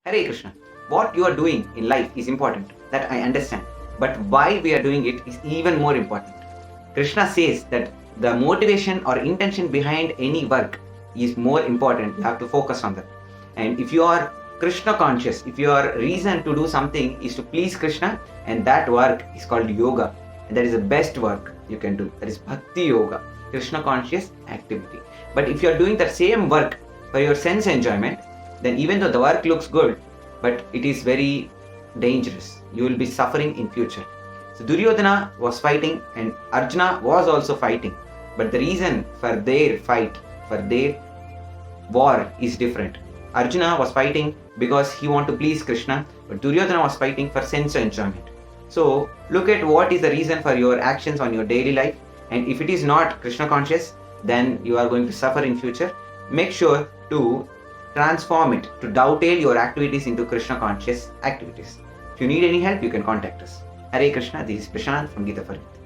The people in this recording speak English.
Hare Krishna. What you are doing in life is important, that I understand. But why we are doing it is even more important. Krishna says that the motivation or intention behind any work is more important. You have to focus on that. And if you are Krishna conscious, if your reason to do something is to please Krishna, and that work is called yoga, and that is the best work you can do. That is bhakti yoga, Krishna conscious activity. But if you are doing that same work for your sense enjoyment, then even though the work looks good, but it is very dangerous. You will be suffering in future. So Duryodhana was fighting and Arjuna was also fighting. But the reason for their fight, for their war is different. Arjuna was fighting because he wanted to please Krishna, but Duryodhana was fighting for sense enjoyment. So look at what is the reason for your actions on your daily life, and if it is not Krishna conscious, then you are going to suffer in future. Make sure to transform it, to dovetail your activities into Krishna conscious activities. If you need any help, you can contact us. Hare Krishna, this is Prashant from Gita for Youth.